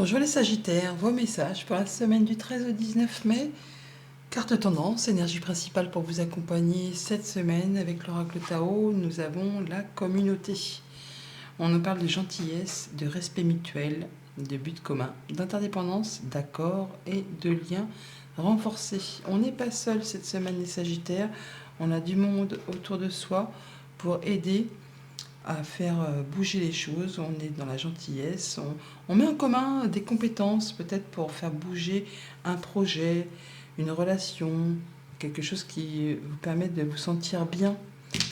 Bonjour les Sagittaires, vos messages pour la semaine du 13 au 19 mai. Carte tendance, énergie principale pour vous accompagner cette semaine avec l'oracle Tao. Nous avons la communauté. On nous parle de gentillesse, de respect mutuel, de but commun, d'interdépendance, d'accord et de liens renforcés. On n'est pas seul cette semaine les Sagittaires, on a du monde autour de soi pour aider à faire bouger les choses. On est dans la gentillesse, on met en commun des compétences peut-être pour faire bouger un projet, une relation, quelque chose qui vous permet de vous sentir bien,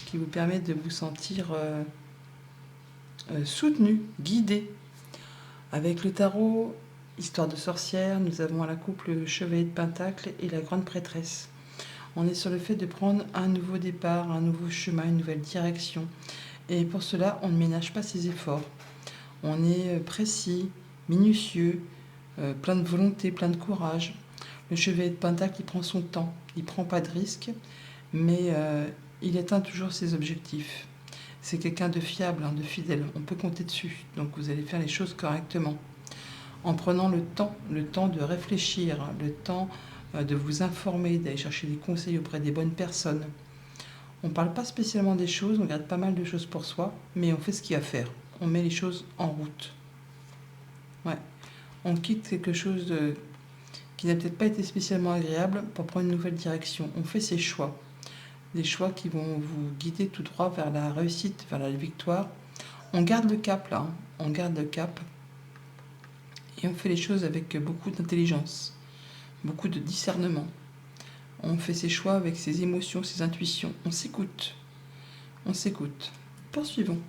qui vous permet de vous sentir soutenu, guidé. Avec le tarot, histoire de sorcière, nous avons à la coupe le chevalier de Pentacle et la grande prêtresse. On est sur le fait de prendre un nouveau départ, un nouveau chemin, une nouvelle direction. Et pour cela, on ne ménage pas ses efforts. On est précis, minutieux, plein de volonté, plein de courage. Le chevalier de Pentacle, il prend son temps, il ne prend pas de risques, mais il atteint toujours ses objectifs. C'est quelqu'un de fiable, de fidèle, on peut compter dessus, donc vous allez faire les choses correctement. En prenant le temps de réfléchir, le temps de vous informer, d'aller chercher des conseils auprès des bonnes personnes. On ne parle pas spécialement des choses, on garde pas mal de choses pour soi, mais on fait ce qu'il y a à faire. On met les choses en route. Ouais. On quitte quelque chose qui n'a peut-être pas été spécialement agréable pour prendre une nouvelle direction. On fait ses choix. Des choix qui vont vous guider tout droit vers la réussite, vers la victoire. On garde le cap là, on garde le cap. Et on fait les choses avec beaucoup d'intelligence, beaucoup de discernement. On fait ses choix avec ses émotions, ses intuitions. On s'écoute. On s'écoute. Poursuivons.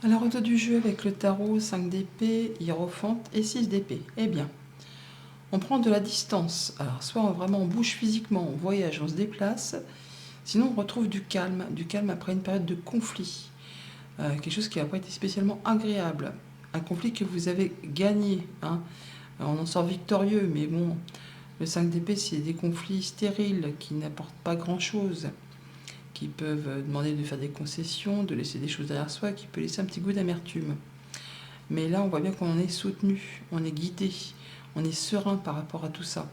Alors, autour du jeu avec le tarot, 5 d'épée, hiérophante et 6 d'épée. Eh bien, on prend de la distance. Alors, soit vraiment on bouge physiquement, on voyage, on se déplace. Sinon, on retrouve du calme après une période de conflit. Quelque chose qui n'a pas été spécialement agréable. Un conflit que vous avez gagné. On en sort victorieux, mais bon, le 5 d'épée, c'est des conflits stériles qui n'apportent pas grand-chose, qui peuvent demander de faire des concessions, de laisser des choses derrière soi, qui peut laisser un petit goût d'amertume. Mais là, on voit bien qu'on est soutenu, on est guidé, on est serein par rapport à tout ça.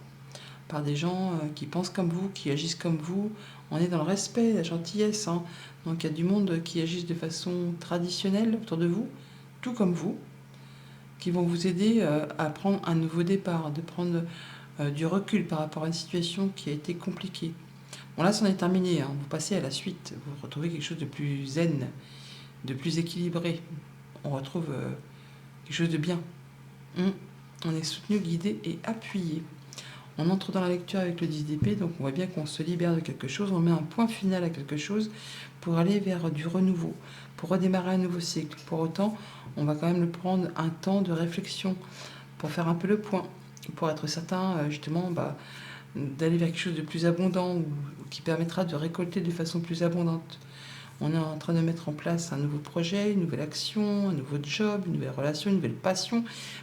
Par des gens qui pensent comme vous, qui agissent comme vous. On est dans le respect, la gentillesse. Donc il y a du monde qui agissent de façon traditionnelle autour de vous, tout comme vous, qui vont vous aider à prendre un nouveau départ, de prendre du recul par rapport à une situation qui a été compliquée. Bon là, c'en est terminé, vous passez à la suite, vous retrouvez quelque chose de plus zen, de plus équilibré. On retrouve quelque chose de bien. On est soutenu, guidé et appuyé. On entre dans la lecture avec le 10 d'épée, donc on voit bien qu'on se libère de quelque chose, on met un point final à quelque chose pour aller vers du renouveau, pour redémarrer un nouveau cycle. Pour autant, on va quand même le prendre un temps de réflexion pour faire un peu le point, pour être certain justement d'aller vers quelque chose de plus abondant ou qui permettra de récolter de façon plus abondante. On est en train de mettre en place un nouveau projet, une nouvelle action, un nouveau job, une nouvelle relation, une nouvelle passion.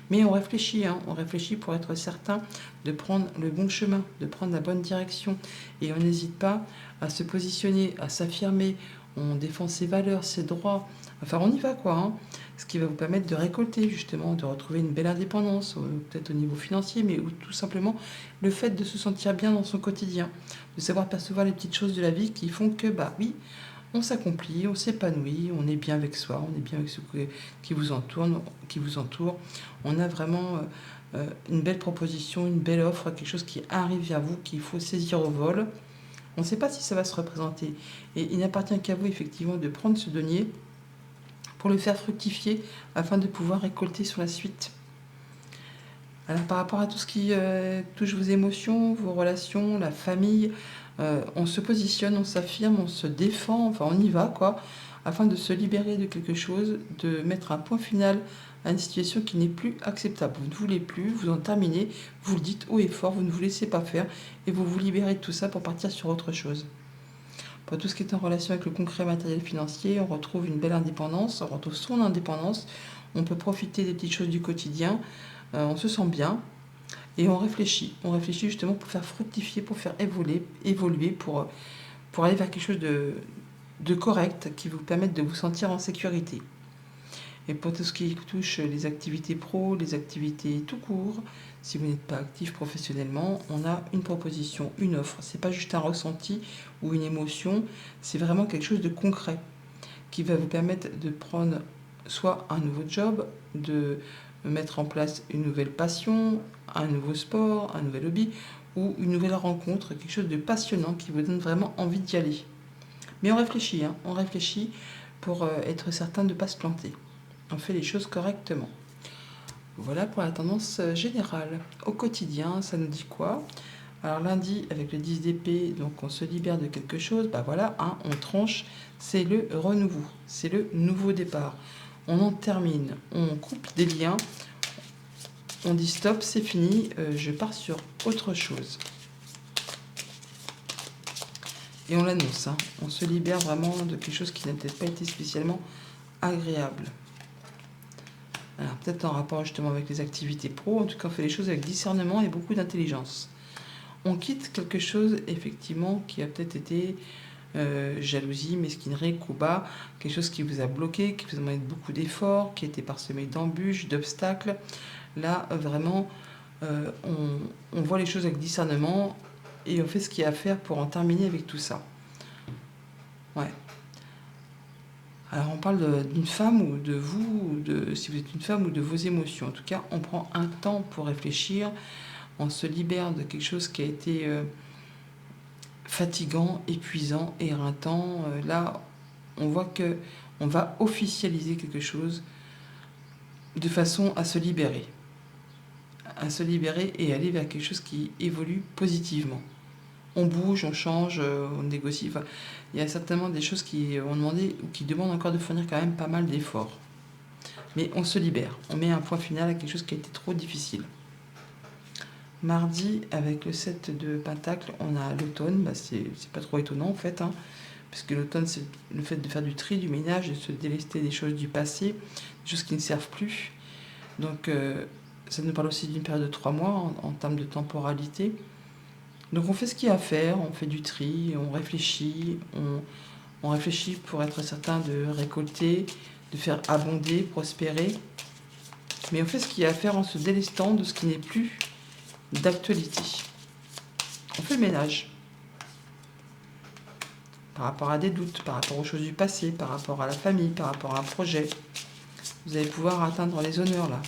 Mais on réfléchit pour être certain de prendre le bon chemin, de prendre la bonne direction. Et on n'hésite pas à se positionner, à s'affirmer. On défend ses valeurs, ses droits. Enfin, on y va quoi. Ce qui va vous permettre de récolter justement, de retrouver une belle indépendance, peut-être au niveau financier, mais tout simplement le fait de se sentir bien dans son quotidien, de savoir percevoir les petites choses de la vie qui font que, oui, on s'accomplit, on s'épanouit, on est bien avec soi, on est bien avec ceux qui vous entourent. On a vraiment une belle proposition, une belle offre, quelque chose qui arrive vers vous, qu'il faut saisir au vol. On ne sait pas si ça va se représenter. Et il n'appartient qu'à vous, effectivement, de prendre ce denier pour le faire fructifier afin de pouvoir récolter sur la suite. Alors, par rapport à tout ce qui touche vos émotions, vos relations, la famille, on se positionne, on s'affirme, on se défend, enfin on y va quoi, afin de se libérer de quelque chose, de mettre un point final à une situation qui n'est plus acceptable. Vous ne voulez plus, vous en terminez, vous le dites haut et fort, vous ne vous laissez pas faire et vous vous libérez de tout ça pour partir sur autre chose. Pour tout ce qui est en relation avec le concret matériel financier, on retrouve une belle indépendance, on retrouve son indépendance, on peut profiter des petites choses du quotidien, on se sent bien. Et on réfléchit justement pour faire fructifier, pour faire évoluer pour aller vers quelque chose de correct qui vous permette de vous sentir en sécurité. Et pour tout ce qui touche les activités pro, les activités tout court, si vous n'êtes pas actif professionnellement, on a une proposition, une offre. C'est pas juste un ressenti ou une émotion, c'est vraiment quelque chose de concret qui va vous permettre de prendre soit un nouveau job, de mettre en place une nouvelle passion, un nouveau sport, un nouvel hobby ou une nouvelle rencontre, quelque chose de passionnant qui vous donne vraiment envie d'y aller. Mais on réfléchit, hein, on réfléchit pour être certain de ne pas se planter. On fait les choses correctement. Voilà pour la tendance générale. Au quotidien, ça nous dit quoi? Alors lundi, avec le 10 d'épée, donc on se libère de quelque chose, bah voilà, hein, on tranche, c'est le renouveau, c'est le nouveau départ. On en termine, on coupe des liens, on dit stop, c'est fini, je pars sur autre chose. Et on l'annonce, hein, on se libère vraiment de quelque chose qui n'a peut-être pas été spécialement agréable. Alors peut-être en rapport justement avec les activités pro, en tout cas on fait les choses avec discernement et beaucoup d'intelligence. On quitte quelque chose effectivement qui a peut-être été jalousie, mesquinerie, coup bas, quelque chose qui vous a bloqué, qui vous a demandé beaucoup d'efforts, qui a été parsemé d'embûches, d'obstacles. Là vraiment on voit les choses avec discernement et on fait ce qu'il y a à faire pour en terminer avec tout ça. Ouais. Alors on parle d'une femme ou de vous, si vous êtes une femme ou de vos émotions. En tout cas, on prend un temps pour réfléchir, on se libère de quelque chose qui a été fatigant, épuisant, éreintant. Là, on voit que on va officialiser quelque chose de façon à se libérer et aller vers quelque chose qui évolue positivement. On bouge, on change, on négocie. Enfin, il y a certainement des choses qui ont demandé ou qui demandent encore de fournir quand même pas mal d'efforts. Mais on se libère, on met un point final à quelque chose qui a été trop difficile. Mardi, avec le 7 de Pentacle, on a l'automne. Bah, c'est pas trop étonnant en fait, hein, puisque l'automne, c'est le fait de faire du tri, du ménage, de se délester des choses du passé, des choses qui ne servent plus. Donc, ça nous parle aussi d'une période de 3 mois en termes de temporalité. Donc on fait ce qu'il y a à faire, on fait du tri, on réfléchit pour être certain de récolter, de faire abonder, prospérer. Mais on fait ce qu'il y a à faire en se délestant de ce qui n'est plus d'actualité. On fait le ménage par rapport à des doutes, par rapport aux choses du passé, par rapport à la famille, par rapport à un projet. Vous allez pouvoir atteindre les honneurs là.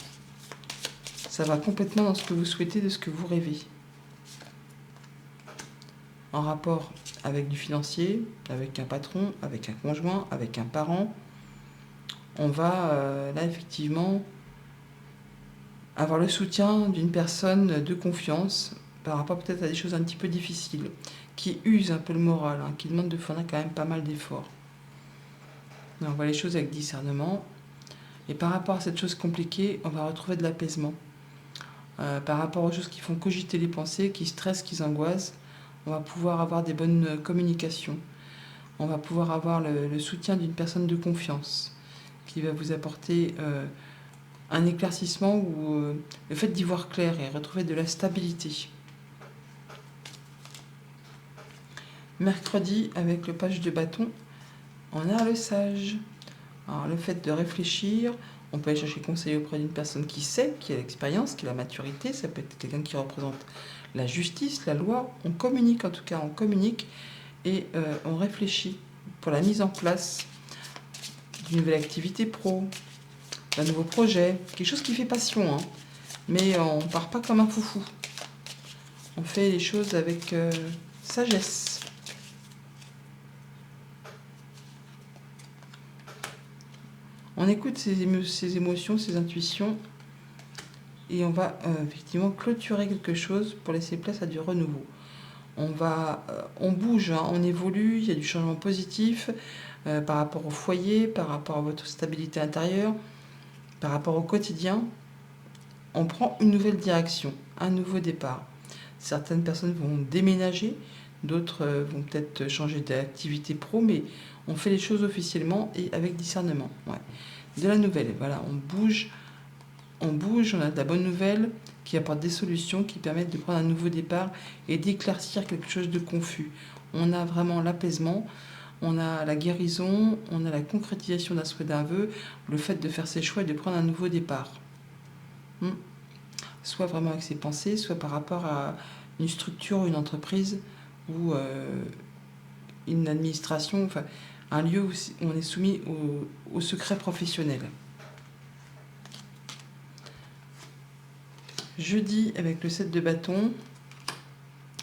Ça va complètement dans ce que vous souhaitez, de ce que vous rêvez. En rapport avec du financier, avec un patron, avec un conjoint, avec un parent, on va là effectivement avoir le soutien d'une personne de confiance par rapport peut-être à des choses un petit peu difficiles, qui usent un peu le moral, hein, qui demandent de fournir quand même pas mal d'efforts. On voit les choses avec discernement. Et par rapport à cette chose compliquée, on va retrouver de l'apaisement. Par rapport aux choses qui font cogiter les pensées, qui stressent, qui angoissent, on va pouvoir avoir des bonnes communications. On va pouvoir avoir le soutien d'une personne de confiance qui va vous apporter un éclaircissement ou le fait d'y voir clair et retrouver de la stabilité. Mercredi, avec le page de bâton, on a le sage. Alors, le fait de réfléchir, on peut aller chercher conseil auprès d'une personne qui sait, qui a l'expérience, qui a la maturité. Ça peut être quelqu'un qui représente la justice, la loi. On communique, en tout cas, on communique et on réfléchit pour la mise en place d'une nouvelle activité pro, d'un nouveau projet, quelque chose qui fait passion, hein. Mais on ne part pas comme un foufou. On fait les choses avec sagesse. On écoute ses émotions, ses intuitions, et on va effectivement clôturer quelque chose pour laisser place à du renouveau. On bouge, hein, on évolue, il y a du changement positif par rapport au foyer, par rapport à votre stabilité intérieure, par rapport au quotidien. On prend une nouvelle direction, un nouveau départ. Certaines personnes vont déménager, d'autres vont peut-être changer d'activité pro, mais on fait les choses officiellement et avec discernement. Ouais. De la nouvelle, voilà, on bouge, on a de la bonne nouvelle qui apporte des solutions qui permettent de prendre un nouveau départ et d'éclaircir quelque chose de confus. On a vraiment l'apaisement, On a la guérison, on a la concrétisation d'un souhait, d'un vœu, le fait de faire ses choix et de prendre un nouveau départ. Soit vraiment avec ses pensées, soit par rapport à une structure, une entreprise ou une administration, enfin un lieu où on est soumis au secret professionnel. Jeudi, avec le 7 de bâton,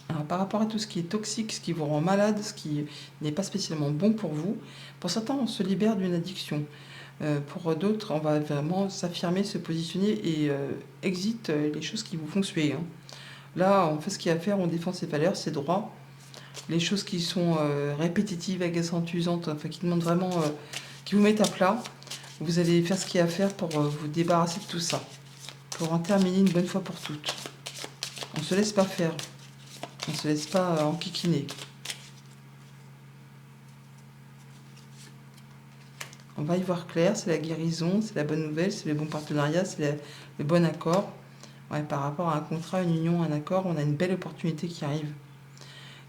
alors, par rapport à tout ce qui est toxique, ce qui vous rend malade, ce qui n'est pas spécialement bon pour vous, pour certains, on se libère d'une addiction. Pour d'autres, on va vraiment s'affirmer, se positionner et exit les choses qui vous font suer. Là, on fait ce qu'il y a à faire, on défend ses valeurs, ses droits. Les choses qui sont répétitives, agaçantes, usantes, enfin, qui demandent vraiment, qui vous mettent à plat, vous allez faire ce qu'il y a à faire pour vous débarrasser de tout ça, pour en terminer une bonne fois pour toutes. On ne se laisse pas faire. On ne se laisse pas enquiquiner. On va y voir clair, c'est la guérison, c'est la bonne nouvelle, c'est le bon partenariat, c'est le bon accord. Ouais, par rapport à un contrat, une union, un accord, on a une belle opportunité qui arrive,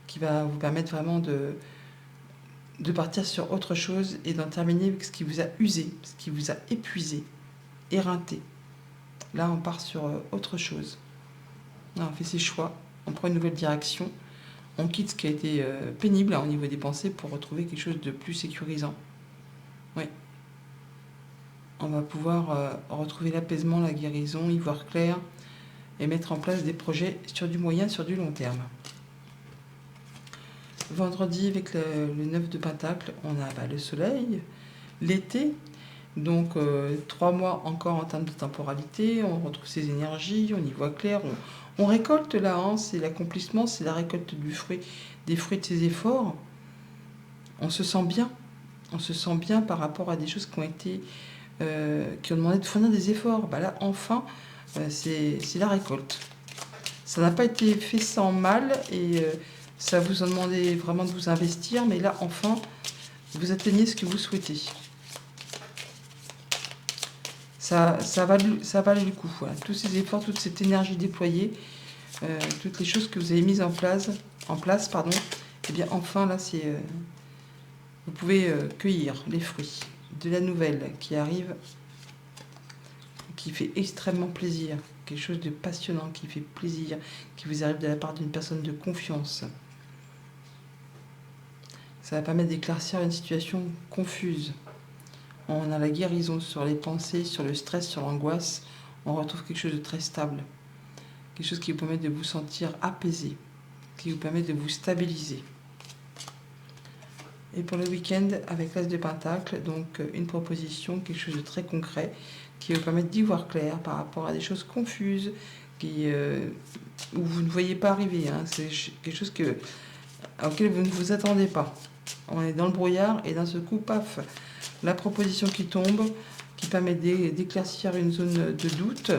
qui va vous permettre vraiment de partir sur autre chose et d'en terminer avec ce qui vous a usé, ce qui vous a épuisé, éreinté. Là, on part sur autre chose. Là, on fait ses choix, on prend une nouvelle direction, on quitte ce qui a été pénible au niveau des pensées pour retrouver quelque chose de plus sécurisant. Oui. On va pouvoir retrouver l'apaisement, la guérison, y voir clair et mettre en place des projets sur du moyen, sur du long terme. Vendredi, avec le 9 de Pentacle, on a le soleil, l'été, donc 3 mois encore en termes de temporalité, on retrouve ses énergies, on y voit clair, on récolte là, c'est l'accomplissement, c'est la récolte des fruits de ses efforts. On se sent bien par rapport à des choses qui ont été, qui ont demandé de fournir des efforts. Là, enfin, c'est la récolte. Ça n'a pas été fait sans mal et ça vous a demandé vraiment de vous investir, mais là, enfin, vous atteignez ce que vous souhaitez. Ça valait le coup. Voilà. Tous ces efforts, toute cette énergie déployée, toutes les choses que vous avez mises en place, et bien enfin, là, vous pouvez cueillir les fruits de la nouvelle qui arrive, qui fait extrêmement plaisir, quelque chose de passionnant, qui fait plaisir, qui vous arrive de la part d'une personne de confiance. Ça va permettre d'éclaircir une situation confuse. On a la guérison sur les pensées, sur le stress, sur l'angoisse. On retrouve quelque chose de très stable. Quelque chose qui vous permet de vous sentir apaisé, qui vous permet de vous stabiliser. Et pour le week-end, avec l'As de Pentacle, donc une proposition, quelque chose de très concret, qui va vous permettre d'y voir clair par rapport à des choses confuses, où vous ne voyez pas arriver. C'est quelque chose auquel vous ne vous attendez pas. On est dans le brouillard et d'un seul coup, paf, la proposition qui tombe, qui permet d'éclaircir une zone de doute.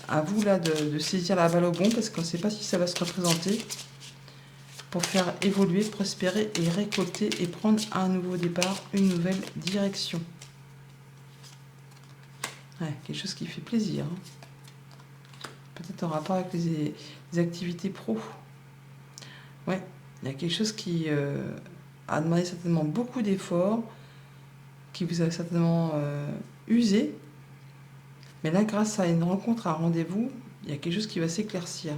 À vous là de saisir la balle au bon, parce qu'on ne sait pas si ça va se représenter, pour faire évoluer, prospérer et récolter et prendre un nouveau départ, une nouvelle direction. Ouais, quelque chose qui fait plaisir. Peut-être en rapport avec les activités pro. Ouais, il y a quelque chose qui a demandé certainement beaucoup d'efforts, qui vous a certainement usé. Mais là, grâce à une rencontre, à un rendez-vous, il y a quelque chose qui va s'éclaircir.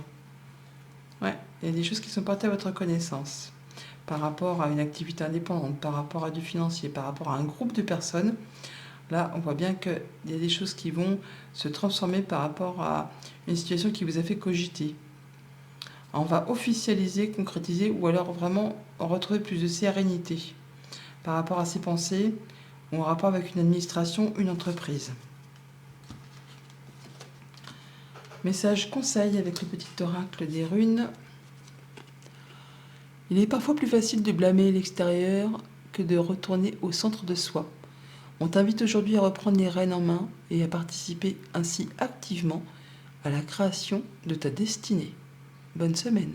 Ouais, il y a des choses qui sont portées à votre connaissance. Par rapport à une activité indépendante, par rapport à du financier, par rapport à un groupe de personnes. Là, on voit bien qu'il y a des choses qui vont se transformer par rapport à une situation qui vous a fait cogiter. On va officialiser, concrétiser ou alors vraiment retrouver plus de sérénité par rapport à ses pensées ou en rapport avec une administration, une entreprise. Message conseil avec le petit oracle des runes. Il est parfois plus facile de blâmer l'extérieur que de retourner au centre de soi. On t'invite aujourd'hui à reprendre les rênes en main et à participer ainsi activement à la création de ta destinée. Bonne semaine.